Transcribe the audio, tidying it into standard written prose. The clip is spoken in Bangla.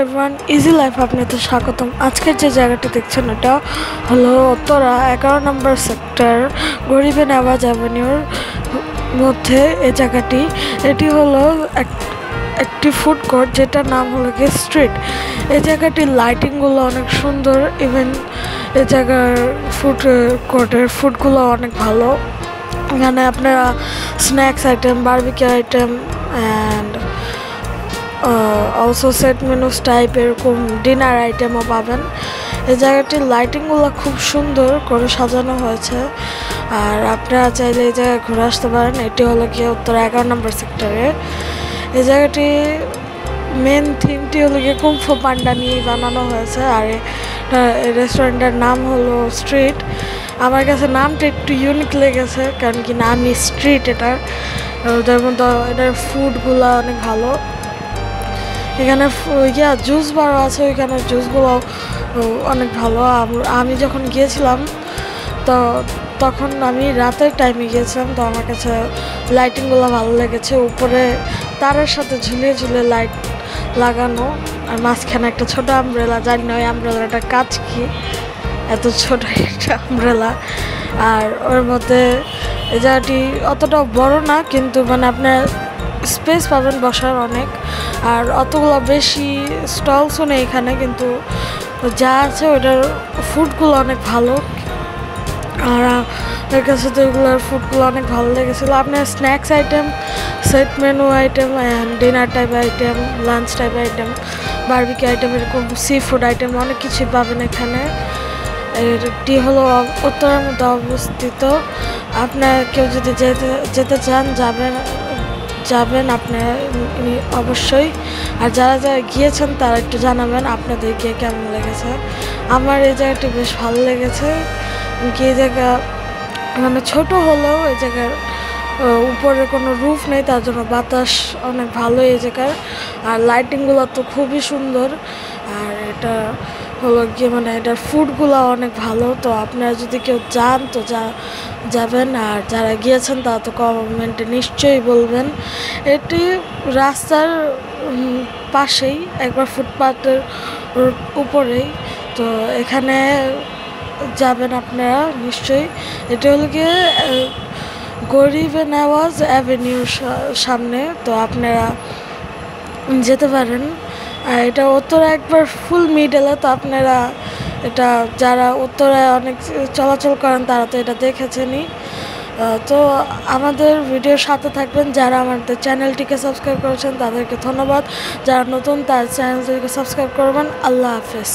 এভরিওয়ান, ইজি লাইফ আপনাদের স্বাগতম। আজকের যে জায়গাটি দেখছেন এটা হলো উত্তরা 11 নম্বর সেক্টর গরিবে নওয়াজ অ্যাভিনিউর মধ্যে এই জায়গাটি। এটি হলো একটি ফুড কোর্ট যেটার নাম হলো গিয়ে স্ট্রিট। এই জায়গাটির লাইটিংগুলো অনেক সুন্দর, ইভেন এই জায়গার ফুড কোর্টের ফুডগুলো অনেক ভালো। এখানে আপনারা snacks item, barbecue item and also said menus type এরকম ডিনার আইটেমও পাবেন। এই জায়গাটির লাইটিংগুলো খুব সুন্দর করে সাজানো হয়েছে, আর আপনারা চাইলে এই জায়গায় ঘুরে আসতে পারেন। এটি হলো গিয়ে উত্তর 11 নম্বর সেক্টরে। এই জায়গাটি মেন থিমটি হলো গিয়ে কুংফু পান্ডা নিয়ে বানানো হয়েছে, আর রেস্টুরেন্টের নাম হলো স্ট্রিট। আমার কাছে নামটা একটু ইউনিক লেগেছে, কারণ কি নামই স্ট্রিট এটার। ওদের মধ্যে এটার ফুডগুলো অনেক ভালো। এখানে জুস বারও আছে, ওইখানে জুসগুলো অনেক ভালো। আমি যখন গিয়েছিলাম তো তখন আমি রাতের টাইমে গিয়েছিলাম, তো আমার কাছে লাইটিংগুলো ভালো লেগেছে। উপরে তারের সাথে ঝুলিয়ে ঝুলিয়ে লাইট লাগানো, আর মাঝখানে একটা ছোট আমব্রেলা, জানি না ওই আমব্রেলাটার কাজ কি, এত ছোট একটা আমব্রেলা। আর ওর মধ্যে এই জায়গাটি অতটাও বড় না, কিন্তু মানে আপনার স্পেস পাবেন বসার অনেক, আর অতগুলো বেশি স্টলসও নেই এখানে, কিন্তু যা আছে ওটার ফুডগুলো অনেক ভালো। আর আমার কাছে তো এগুলোর ফুডগুলো অনেক ভালো লেগেছিলো। আপনার snacks item, set menu item and dinner type item, lunch type item, barbecue item, এরকম সি ফুড আইটেম অনেক কিছুই পাবেন এখানে। এটি হলো উত্তরের মধ্যে অবস্থিত। আপনার কেউ যদি যেতে চান যাবেন আপনার অবশ্যই। আর যারা যারা গিয়েছেন তারা একটু জানাবেন আপনাদের গিয়ে কেমন লেগেছে। আমার এই জায়গাটি বেশ ভালো লেগেছে। এই জায়গা মানে ছোট হলেও এই জায়গার উপরে কোনো রুফ নেই, তার জন্য বাতাস অনেক ভালো এই জায়গার। আর লাইটিংগুলো তো খুবই সুন্দর, আর এটা হলো গিয়ে মানে এটার ফুডগুলো অনেক ভালো। তো আপনারা যদি কেউ যান তো যাবেন, আর যারা গিয়েছেন তারা তো কমেন্টে নিশ্চয়ই বলবেন। এটি রাস্তার পাশেই, একবার ফুটপাথের উপরেই, তো এখানে যাবেন আপনারা নিশ্চয়ই। এটা হলো গিয়ে গরিবে নওয়াজ অ্যাভিনিউর সামনে, তো আপনারা যেতে পারেন। আর এটা উত্তরা একবার ফুল মিডলে, তো আপনারা এটা যারা উত্তরায় অনেক চলাচল করেন তারা তো এটা দেখেছেনই। তো আমাদের ভিডিওর সাথে থাকবেন। যারা আমাদের চ্যানেলটিকে সাবস্ক্রাইব করেছেন তাদেরকে ধন্যবাদ, যারা নতুন তার চ্যানেলটিকে সাবস্ক্রাইব করবেন। আল্লাহ হাফেজ।